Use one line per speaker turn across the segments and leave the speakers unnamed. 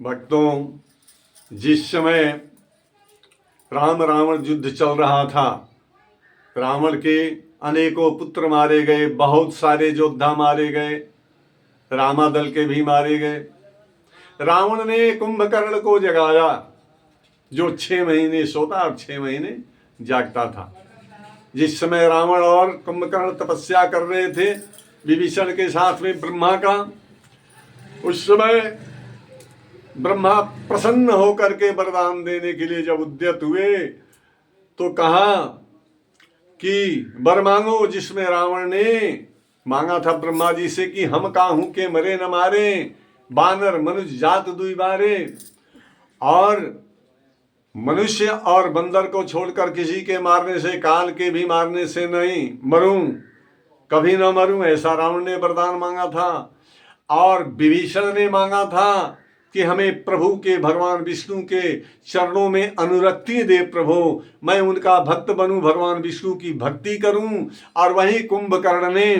भक्तों, जिस समय राम रावण युद्ध चल रहा था, रावण के अनेकों पुत्र मारे गए, बहुत सारे योद्धा मारे गए, रामादल के भी मारे गए। रावण ने कुंभकर्ण को जगाया, जो 6 महीने सोता और 6 महीने जागता था। जिस समय रावण और कुंभकर्ण तपस्या कर रहे थे विभीषण के साथ में ब्रह्मा का, उस समय ब्रह्मा प्रसन्न होकर के वरदान देने के लिए जब उद्यत हुए तो कहा कि वर मांगो, जिसमें रावण ने मांगा था ब्रह्मा जी से कि हम काहू के मरे न मारे, बानर मनुष्य जात दुई बारे। और मनुष्य और बंदर को छोड़कर किसी के मारने से, काल के भी मारने से नहीं मरूं, कभी ना मरूं, ऐसा रावण ने वरदान मांगा था। और विभीषण ने मांगा था कि हमें प्रभु के, भगवान विष्णु के चरणों में अनुरक्ति दे प्रभु, मैं उनका भक्त बनूं, भगवान विष्णु की भक्ति करूं। और वहीं कुंभकर्ण ने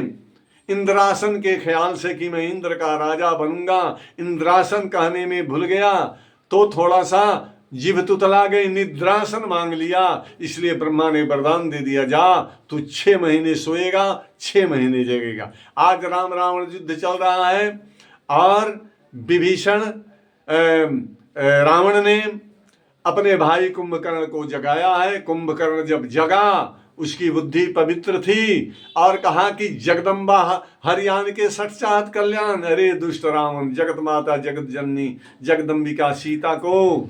इंद्रासन के ख्याल से कि मैं इंद्र का राजा बनूंगा, इंद्रासन कहने में भूल गया तो थोड़ा सा जीभ तुतला गई, निद्रासन मांग लिया। इसलिए ब्रह्मा ने वरदान दे दिया, जा तू 6 महीने सोएगा, 6 महीने जगेगा। आज राम रावण युद्ध चल रहा है और विभीषण रावण ने अपने भाई कुंभकर्ण को जगाया है। कुंभकर्ण जब जगा, उसकी बुद्धि पवित्र थी और कहा कि जगदम्बा हरियाण के सठ चाहत कल्याण, अरे दुष्ट रावण, जगत माता जगत जननी जगदम्बिका सीता को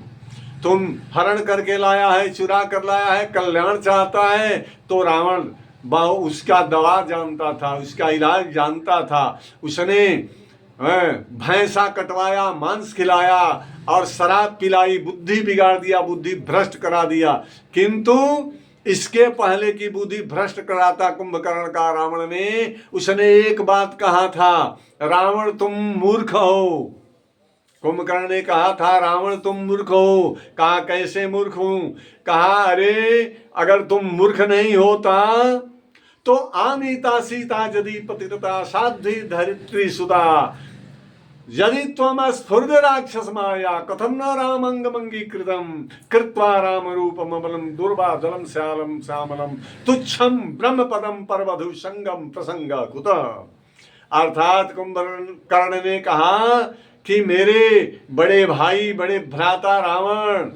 तुम हरण करके लाया है, चुरा कर लाया है, कल्याण चाहता है। तो रावण उसका दवा जानता था, उसका इलाज जानता था। उसने भैंसा कटवाया, मांस खिलाया और शराब पिलाई, बुद्धि बिगाड़ दिया, बुद्धि भ्रष्ट करा दिया। किंतु इसके पहले की बुद्धि भ्रष्ट कराता कुंभकर्ण का रावण ने, उसने एक बात कहा था, रावण तुम मूर्ख हो। कुंभकर्ण ने कहा था, रावण तुम मूर्ख हो। कहा कैसे मूर्ख हूं? कहा अरे अगर तुम मूर्ख नहीं होता तो आनीता सीता यदि पतिता साध्वी धरित्री सुता, यदि त्वम स्फुर्द राक्षस माया कथम न रामंगमंगीकृतम कृत्वा राम रूपम अमलम दुर्वादलम श्यालम श्यामलम तुच्छम ब्रह्म पदम परवधु संगम प्रसंग कुत। अर्थात कुंभकर्ण ने कहा कि मेरे बड़े भाई, बड़े भ्राता रावण,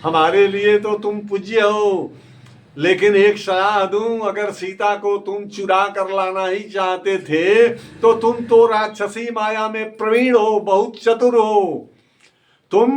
हमारे लिए तो तुम पूज्य हो, लेकिन एक सलाह दूं, अगर सीता को तुम चुरा कर लाना ही चाहते थे तो तुम तो राक्षसी माया में प्रवीण हो, बहुत चतुर हो, तुम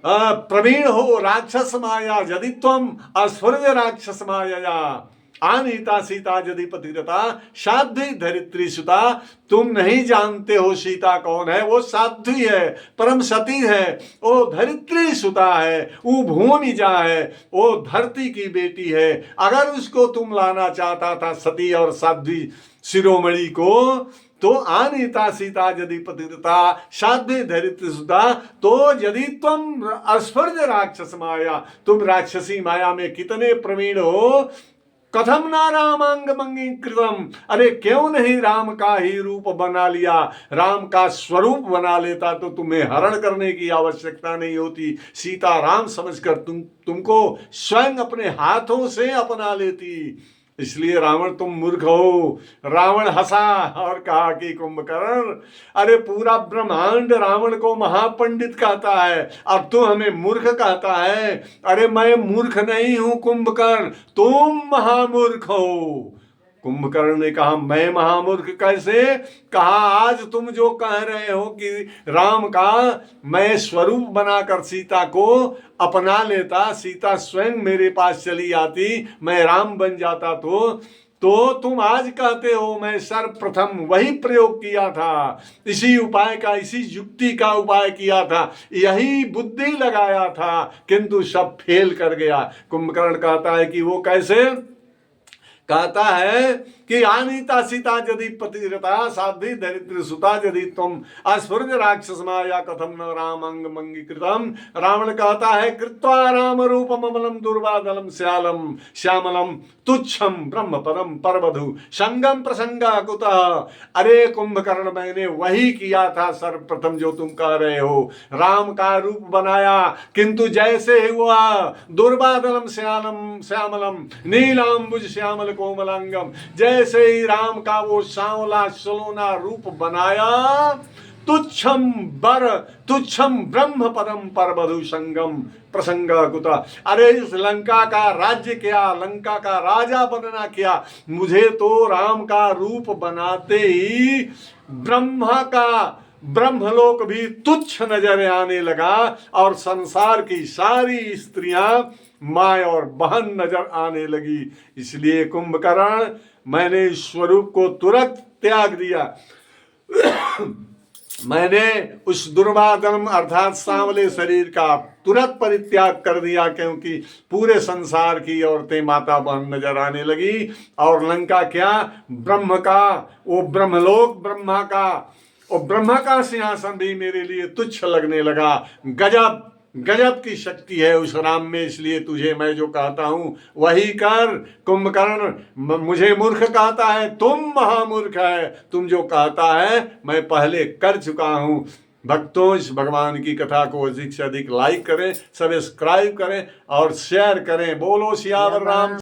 प्रवीण हो राक्षस माया। यदि तुम अस्फुर्द राक्षस माया आनीता सीता यदि पतिव्रता साध्वी धरित्री सुता, तुम नहीं जानते हो सीता कौन है। वो साध्वी है, परम सती है, वो धरित्री सुता है, वो भूमिजा है, वो धरती की बेटी है। अगर उसको तुम लाना चाहता था सती और साध्वी शिरोमणि को, तो आनीता सीता यदि पतिव्रता साध्वी धरित्री सुता, तो यदि तुम अस्फुर्द राक्षस माया, तुम राक्षसी माया में कितने प्रवीण हो, कथम ना रामांग मंगीकृतम, अरे क्यों नहीं राम का ही रूप बना लिया, राम का स्वरूप बना लेता तो तुम्हें हरण करने की आवश्यकता नहीं होती। सीता राम समझकर तुमको स्वयं अपने हाथों से अपना लेती। इसलिए रावण तुम मूर्ख हो। रावण हंसा और कहा कि कुंभकर्ण, अरे पूरा ब्रह्मांड रावण को महापंडित कहता है, अब तू हमें मूर्ख कहता है। अरे मैं मूर्ख नहीं हूं कुंभकर्ण, तुम महामूर्ख हो। कुंभकर्ण ने कहा मैं महामूर्ख कैसे? कहा आज तुम जो कह रहे हो कि राम का मैं स्वरूप बनाकर सीता को अपना लेता, सीता स्वयं मेरे पास चली आती, मैं राम बन जाता, तो तुम आज कहते हो मैं सर्वप्रथम वही प्रयोग किया था, इसी उपाय का, इसी युक्ति का उपाय किया था, यही बुद्धि लगाया था, किंतु सब फेल कर गया। कुंभकर्ण कहता है कि वो कैसे? कहता है कि आनीता सीता यदि पतिव्रता साध्वी दरिद्र सुता यदि तुम अस्फुर्ज राक्षस माया कथम न राम अंग मंगीकृतम। रावण कहता है कृत्वा राम रूपम अमलम दुर्वादलम श्यालम श्यामलम तुच्छम ब्रह्म पदम परवधु संगम प्रसंगा कुतः। अरे कुंभकर्ण, मैंने वही किया था सर्वप्रथम जो तुम कह रहे हो। राम का रूप बनाया, किंतु जैसे हुआ दुर्वादलम श्यामलम नीलांबुज श्यामल कोमलांगम, जैसे ही राम का वो सांवला सलोना रूप बनाया, तुच्छम ब्रह्म पदम परवधु संगम प्रसंगा कुता। अरे इस लंका का राज्य क्या, लंका का राजा बनना क्या, मुझे तो राम का रूप बनाते ही ब्रह्मलोक भी तुच्छ नजर आने लगा और संसार की सारी स्त्रियां माँ और बहन नजर आने लगी। इसलिए कुंभकर्ण, मैंने इस स्वरूप को तुरंत त्याग दिया। मैंने उस दुर्वादन अर्थात सांवले शरीर का तुरंत परित्याग कर दिया, क्योंकि पूरे संसार की औरतें माता बहन नजर आने लगी और लंका क्या, ब्रह्म का वो ब्रह्मलोक, ब्रह्मा का सिंहासन भी मेरे लिए तुच्छ लगने लगा। गजब की शक्ति है उस राम में, इसलिए तुझे मैं जो कहता हूं वही कर। कुंभकर्ण मुझे मूर्ख कहता है, तुम महामूर्ख है। तुम जो कहता है मैं पहले कर चुका हूं। भक्तों, इस भगवान की कथा को अधिक से अधिक लाइक करें, सब्सक्राइब करें और शेयर करें। बोलो सियावर राम।